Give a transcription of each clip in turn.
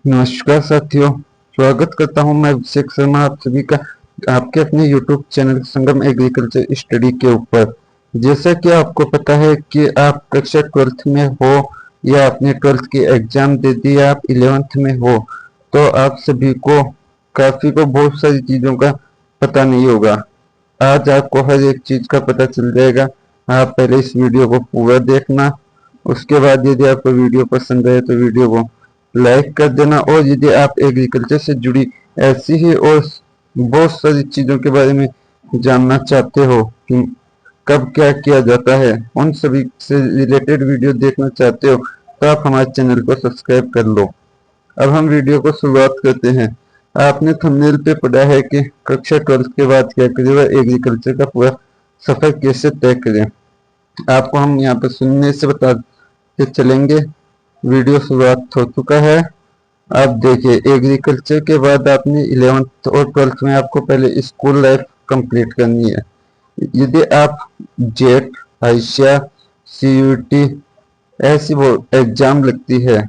नमस्कार साथियों। स्वागत करता हूं मैं अभिषेक शर्मा आप सभी का आपके अपने YouTube चैनल संगम एग्रीकल्चर स्टडी के ऊपर। जैसा कि आपको पता है कि आप कक्षा 12th में हो या आपने 12th की एग्जाम दे दी या आप 11th में हो, तो आप सभी को काफी को बहुत सारी चीजों का पता नहीं होगा। आज आपको हर एक चीज का पता चल जाएगा। आप पहले इस वीडियो को पूरा देखना, उसके बाद यदि आपको वीडियो पसंद आए तो वीडियो को लाइक कर देना। और यदि आप एग्रीकल्चर से जुड़ी ऐसी ही और बहुत सारी चीज़ों के बारे में जानना चाहते हो कि कब क्या किया जाता है, उन सभी से रिलेटेड वीडियो देखना चाहते हो, तो आप हमारे चैनल को सब्सक्राइब कर लो। अब हम वीडियो को शुरुआत करते हैं। आपने थंबनेल पे पढ़ा है कि कक्षा 12th के बाद क्या करें व एग्रीकल्चर का पूरा सफर कैसे तय करें। आपको हम यहाँ पर सुनने से बता के चलेंगे। वीडियो शुरुआत हो चुका है। आप देखिए, एग्रीकल्चर के बाद आपने 11th और 12th में आपको पहले स्कूल लाइफ कंप्लीट करनी है। यदि आप जेट, आईसीआर, सीयूटी ऐसी वो एग्जाम लगती है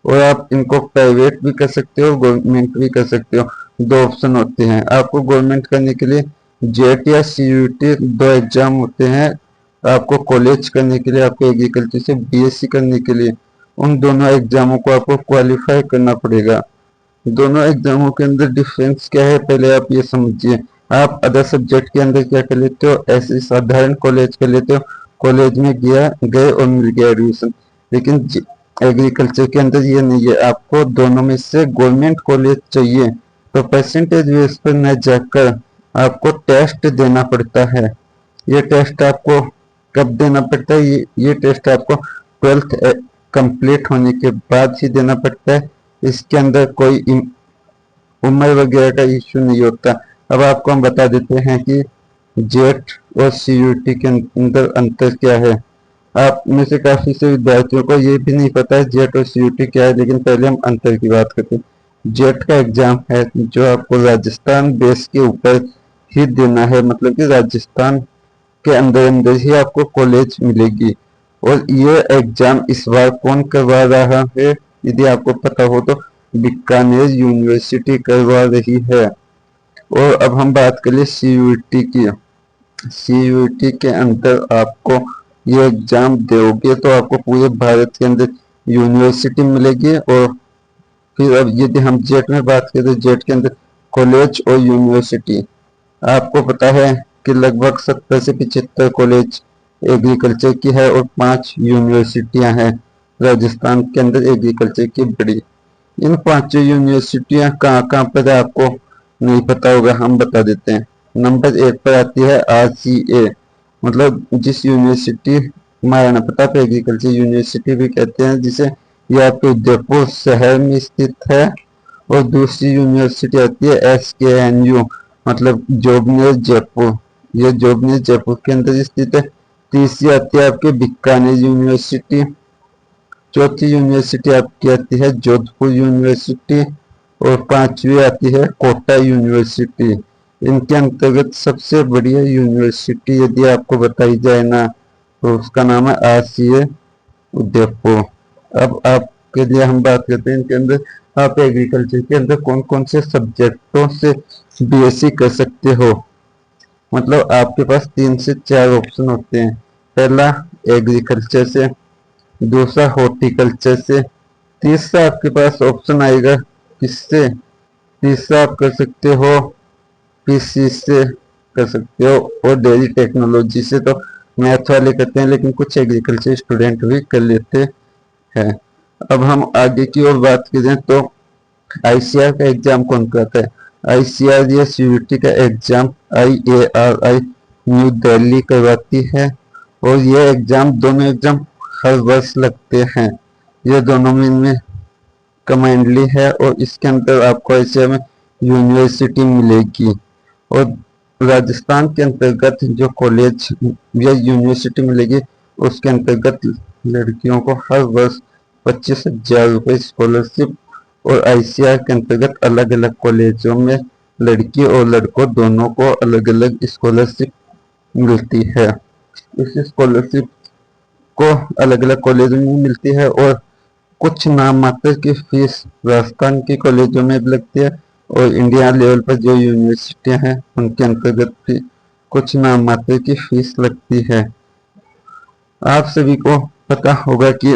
और आप इनको प्राइवेट भी कर सकते हो, गवर्नमेंट भी कर सकते हो। दो ऑप्शन होते हैं। आपको गवर्नमेंट करने के लिए जेट या सीयूटी दो एग्जाम होते हैं। आपको कॉलेज करने के लिए, आपको एग्रीकल्चर से बीएससी करने के लिए उन दोनों एग्जामों को आपको क्वालिफाई करना पड़ेगा। दोनों एग्जामों के अंदर डिफरेंस क्या है, पहले आप ये समझिए। आप अदर सब्जेक्ट के अंदर क्या कर लेते हो, ऐसे साधारण कॉलेज कर लेते हो, कॉलेज में गए और मिल गया एडमिशन। लेकिन एग्रीकल्चर के अंदर ये नहीं है। आपको दोनों में से गवर्नमेंट कॉलेज चाहिए तो परसेंटेज बेस पर न जाकर आपको टेस्ट देना पड़ता है। ये टेस्ट आपको कब देना पड़ता है, ये टेस्ट आपको 12th कंप्लीट होने के बाद ही देना पड़ता है। इसके अंदर कोई उम्र वगैरह का इश्यू नहीं होता। अब आपको हम बता देते हैं कि जेट और सीयूटी के अंदर अंतर क्या है। आप में से काफी से विद्यार्थियों को ये भी नहीं पता है जेट और सीयूटी क्या है, लेकिन पहले हम अंतर की बात करते हैं। जेट का एग्जाम है जो आपको राजस्थान बेस के ऊपर ही देना है, मतलब कि राजस्थान के अंदर अंदर ही आपको कॉलेज मिलेगी। और ये एग्जाम इस बार कौन करवा रहा है, यदि आपको पता हो तो बीकानेर यूनिवर्सिटी करवा रही है। और अब हम बात करें सीयूईटी की। सीयूईटी के अंदर आपको ये एग्जाम दोगे तो आपको पूरे भारत के अंदर यूनिवर्सिटी मिलेगी। और फिर अब यदि हम जेट में बात करें तो जेट के अंदर कॉलेज और यूनिवर्सिटी आपको पता है कि लगभग 70 से 75 कॉलेज एग्रीकल्चर की है और 5 यूनिवर्सिटियां हैं राजस्थान के अंदर एग्रीकल्चर की बड़ी। इन 5 यूनिवर्सिटियां कहाँ कहाँ पर है आपको नहीं पता होगा, हम बता देते हैं। नंबर 1 पर आती है RCA, मतलब जिस university, Maharana Pratap agriculture university भी कहते हैं जिसे, यह आपके उदयपुर शहर में स्थित है। और दूसरी यूनिवर्सिटी आती है SKNU, मतलब जोबनेर जयपुर, यह जोबनेर जयपुर के अंदर स्थित है। तीसरी आती है आपके बीकानेर यूनिवर्सिटी। चौथी यूनिवर्सिटी आपकी आती है जोधपुर यूनिवर्सिटी। और पांचवी आती है कोटा यूनिवर्सिटी। इनके अंतर्गत सबसे बढ़िया यूनिवर्सिटी यदि आपको बताई जाए ना, तो उसका नाम है RCA उदयपुर। अब आपके लिए हम बात करते हैं इनके अंदर आप एग्रीकल्चर के अंदर कौन कौन से सब्जेक्टों से बीएससी कर सकते हो। मतलब आपके पास 3 से 4 ऑप्शन होते हैं। पहला एग्रीकल्चर से, दूसरा हॉर्टिकल्चर से, तीसरा आपके पास ऑप्शन आएगा किससे, तीसरा आप कर सकते हो पीसी से कर सकते हो, और डेयरी टेक्नोलॉजी से तो मैथ वाले करते हैं, लेकिन कुछ एग्रीकल्चर स्टूडेंट भी कर लेते हैं। अब हम आगे की ओर बात करें तो आईसीआर का एग्जाम कौन कराता है। आईसीआर या सीयूटी का एग्जाम IARI न्यू दिल्ली करवाती है। और यह एग्जाम, दोनों एग्जाम हर वर्ष लगते हैं। ये दोनों में कमांडली है और इसके अंदर आपको ऐसे में यूनिवर्सिटी मिलेगी। और राजस्थान के अंतर्गत जो कॉलेज या यूनिवर्सिटी मिलेगी उसके अंतर्गत लड़कियों को हर वर्ष 25,000 रुपये स्कॉलरशिप, और आईसीआर के अंतर्गत अलग अलग कॉलेजों में लड़की और लड़कों दोनों को अलग अलग स्कॉलरशिप मिलती है। इस स्कॉलरशिप को अलग अलग कॉलेजों में मिलती है और कुछ नाम मात्र की फीस राजस्थान के कॉलेजों में भी लगती है और इंडिया लेवल पर जो यूनिवर्सिटियां हैं उनके अंतर्गत भी कुछ नाम मात्र की फीस लगती है। आप सभी को पता होगा कि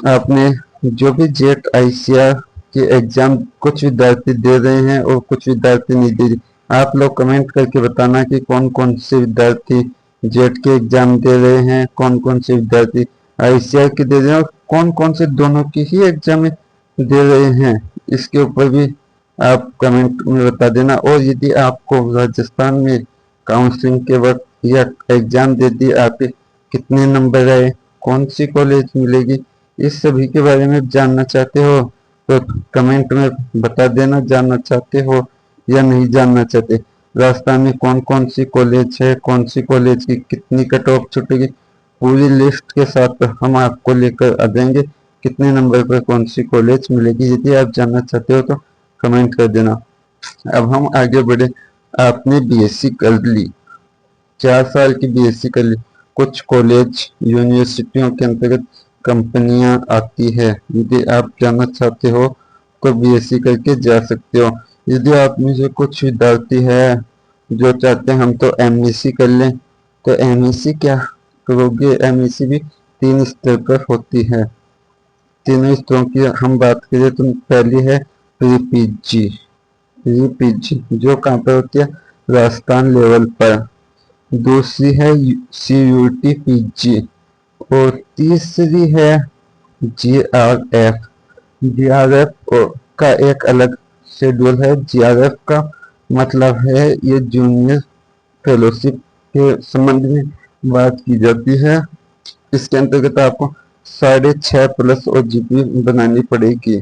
आपने जो भी जेट आईसीआर के एग्जाम कुछ विद्यार्थी दे रहे हैं और कुछ विद्यार्थी नहीं दे रहे। आप लोग कमेंट करके बताना कि कौन कौन से विद्यार्थी जेट के एग्जाम दे रहे हैं, कौन कौन से विद्यार्थी आईसीआर के दे रहे हैं और कौन कौन से दोनों की ही एग्जाम दे रहे हैं। इसके ऊपर भी आप कमेंट में बता देना। और यदि आपको राजस्थान में काउंसलिंग के वक्त या एग्जाम दे दी आपके कितने नंबर आए, कौन सी कॉलेज मिलेगी, इस सभी के बारे में जानना चाहते हो तो कमेंट में बता देना, जानना चाहते हो या नहीं जानना चाहते। राजस्थान में कौन कौन सी कॉलेज है, कौन सी कॉलेज की कितनी कट ऑफ छूटेगी, पूरी लिस्ट के साथ हम आपको लेकर आ जाएंगे कितने नंबर पर कौन सी कॉलेज मिलेगी। यदि आप जानना चाहते हो तो कमेंट कर देना। अब हम आगे बढ़े। आपने बीएससी कर ली, 4 साल की बीएससी कर ली, कुछ कॉलेज यूनिवर्सिटियों के अंतर्गत कंपनियां आती है। यदि आप जानना चाहते हो तो बीएससी करके जा सकते हो। यदि आप में से कुछ विद्यार्थी है जो चाहते हैं हम तो एमएससी कर लें, तो एमएससी क्या करोगे, एमएससी भी 3 स्तर पर होती है। तीनों स्तरों की हम बात करें तो पहली है प्री पीजी, प्री पीजी जो कहाँ पर होती है, राजस्थान लेवल पर। दूसरी है सीयूटी पीजी और तीसरी है जीआरएफ। जीआरएफ का एक अलग शेड्यूल है। जीआरएफ का मतलब है ये जूनियर फेलोशिप के संबंध में बात की जाती है। इसके अंतर्गत आपको 6.5 प्लस ओजीपी बनानी पड़ेगी,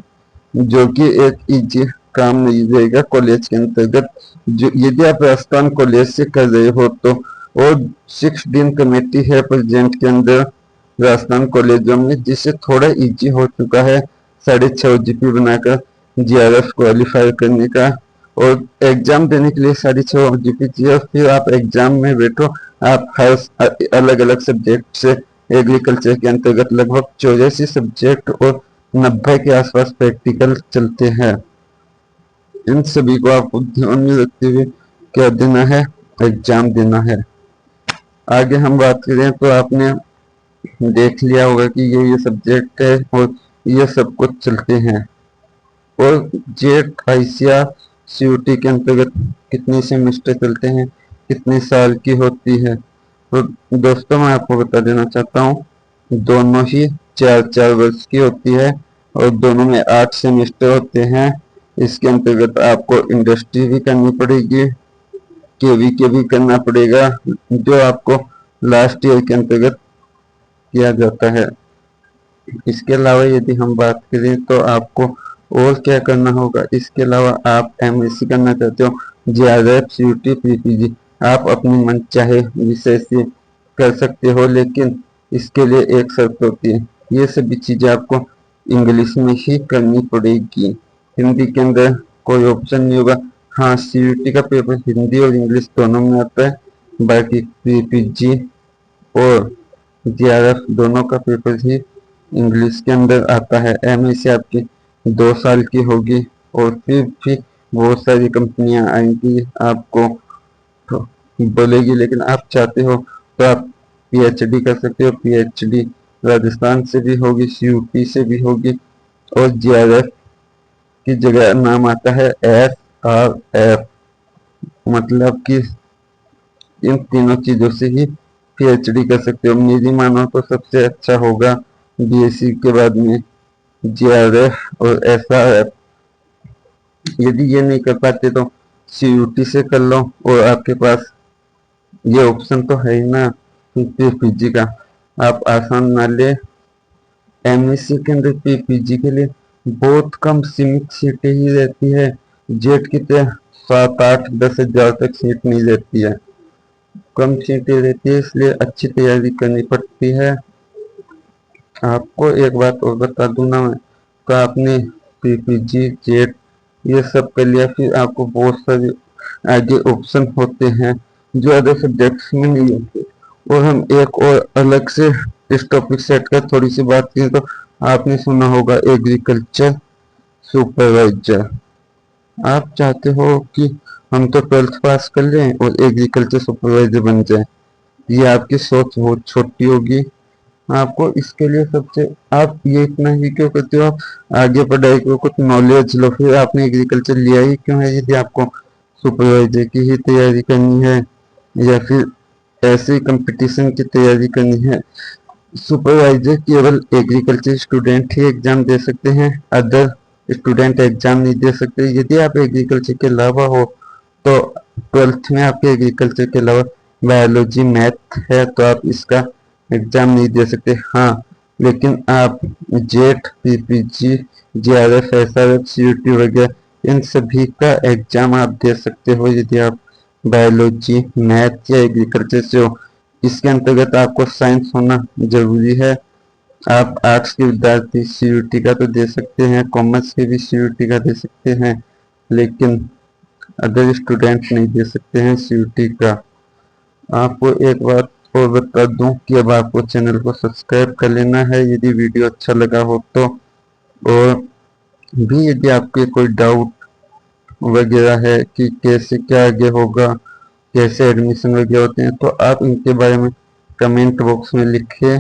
जो कि एक इजी काम नहीं रहेगा कॉलेज के अंतर्गत। जो यदि आप राजस्थान कॉलेज से कर रहे हो तो, और 6 दिन कमेटी है प्रेजेंट के अंदर राजस्थान कॉलेजों में, जिससे थोड़ा इजी हो चुका है 6.5 ओजीपी बनाकर जीआरएफ क्वालिफाई करने का। और एग्जाम देने के लिए 6.5 ओजीपी चाहिए। फिर आप एग्जाम में बैठो, आप हर अलग अलग सब्जेक्ट से, एग्रीकल्चर के अंतर्गत लगभग 84 सब्जेक्ट और 90 के आसपास प्रैक्टिकल चलते हैं। इन सभी को आपको ध्यान में रखते हुए क्या देना है, एग्जाम देना है। आगे हम बात करें तो आपने देख लिया होगा कि ये सब्जेक्ट है और ये सब कुछ चलते हैं। और जेट आईसीआर सीयूटी के अंतर्गत कितने सेमेस्टर चलते हैं, कितने साल की होती है, तो दोस्तों मैं आपको बता देना चाहता हूँ दोनों ही 4-4 वर्ष की होती है और दोनों में 8 सेमेस्टर होते हैं। इसके अंतर्गत आपको इंडस्ट्री भी करनी पड़ेगी, केवी के भी करना पड़ेगा, जो आपको लास्ट ईयर के अंतर्गत किया जाता है। इसके अलावा यदि हम बात करें तो आपको और क्या करना होगा, इसके अलावा आप एमएससी करना चाहते हो, जीआरएफ सीयूटी पीपीजी आप अपनी मन चाहे विषय से कर सकते हो, लेकिन इसके लिए एक शर्त होती है, ये सभी चीजें आपको इंग्लिश में ही करनी पड़ेगी। हिंदी के अंदर कोई ऑप्शन नहीं होगा। हाँ, सीयूटी का पेपर हिंदी और इंग्लिश दोनों में आता है, बाकी पीपीजी और जीआरएफ दोनों का पेपर ही इंग्लिश के अंदर आता है। एमएससी आपकी 2 साल की होगी और फिर भी बहुत सारी कंपनियां आएंगी आपको तो बोलेगी, लेकिन आप चाहते हो तो आप पीएचडी कर सकते हो। पीएचडी राजस्थान से भी होगी, सीयूटी से भी होगी और जीआरएफ की जगह नाम आता है एसआरएफ, मतलब कि इन तीनों चीजों से ही पीएचडी कर सकते हो। मेरी मानो तो सबसे अच्छा होगा बीएससी के बाद में जीआरएफ और एसआरएफ। यदि ये नहीं कर पाते तो सीयूटी से कर लो और आपके पास ये ऑप्शन तो है ही ना पीपीजी का, आप आसान ना ले। एमएससी के अंदर पीपीजी के लिए बहुत कम सीमित सीटें ही रहती है, जेट की तरह 7-8-10 हजार तक सीट नहीं रहती है, कम सीटें रहती है, इसलिए अच्छी तैयारी करनी पड़ती है। आपको एक बात और बता दूं ना मैं, तो आपने पीपीजी जेट ये सब कर लिया, फिर आपको बहुत सारे आगे ऑप्शन होते हैं जो अदर सब्जेक्ट्स में नहीं होते। और हम एक और अलग से इस टॉपिक सेट कर थोड़ी सी बात करें तो आपने सुना होगा एग्रीकल्चर सुपरवाइजर। आप चाहते हो कि हम तो 12th पास कर लें और एग्रीकल्चर सुपरवाइजर बन जाए, ये आपकी सोच बहुत छोटी होगी। आपको इसके लिए सबसे, आप ये इतना ही क्यों करते हो, आप आगे पढ़ाई को कुछ नॉलेज लो, फिर आपने एग्रीकल्चर लिया ही क्यों है यदि आपको सुपरवाइजर की ही तैयारी करनी है या फिर ऐसे कंपटीशन की तैयारी करनी है। सुपरवाइजर केवल एग्रीकल्चर स्टूडेंट ही एग्जाम दे सकते हैं, अदर स्टूडेंट एग्जाम नहीं दे सकते। यदि आप एग्रीकल्चर के अलावा हो तो 12th में आपके एग्रीकल्चर के अलावा बायोलॉजी मैथ है तो आप इसका एग्जाम नहीं दे सकते। हाँ, लेकिन आप JET, PPG, GRF, SRF, CUT वगैरह इन सभी का एग्जाम आप दे सकते हो यदि आप बायोलॉजी मैथ या एग्रीकल्चर से हो। इसके अंतर्गत आपको साइंस होना जरूरी है। आप आर्ट्स के विद्यार्थी सीयूटी का तो दे सकते हैं, कॉमर्स के भी सीयूटी का दे सकते हैं, लेकिन अदर स्टूडेंट नहीं दे सकते हैं सीयूटी का। आपको एक बात और बता दूं कि अब आपको चैनल को सब्सक्राइब कर लेना है यदि वीडियो अच्छा लगा हो तो, और भी यदि आपके कोई डाउट वगैरह है कि कैसे क्या आगे होगा, कैसे एडमिशन वगैरह होते हैं, तो आप इनके बारे में कमेंट बॉक्स में लिखिए।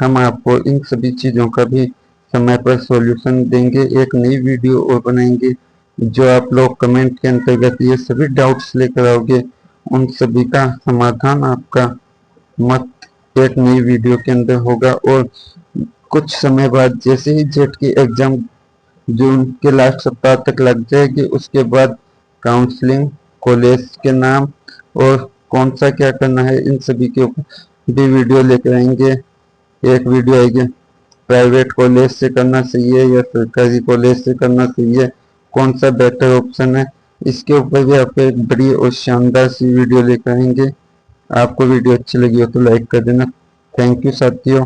हम आपको इन सभी चीज़ों का भी समय पर सॉल्यूशन देंगे। एक नई वीडियो और बनाएंगे जो आप लोग कमेंट के अंतर्गत ये सभी डाउट्स लेकर आओगे, उन सभी का समाधान आपका मत एक नई वीडियो के अंदर होगा। और कुछ समय बाद जैसे ही जेट की एग्जाम जून के लास्ट सप्ताह तक लग जाएगी, उसके बाद काउंसलिंग, कॉलेज के नाम और कौन सा क्या करना है, इन सभी के ऊपर भी वीडियो लेकर आएंगे। एक वीडियो आएगी प्राइवेट कॉलेज से करना सही है या सरकारी कॉलेज से करना सही है, कौन सा बेटर ऑप्शन है, इसके ऊपर भी आपको एक बड़ी और शानदार सी वीडियो लेकर आएंगे। आपको वीडियो अच्छी लगी हो तो लाइक कर देना। थैंक यू साथियों।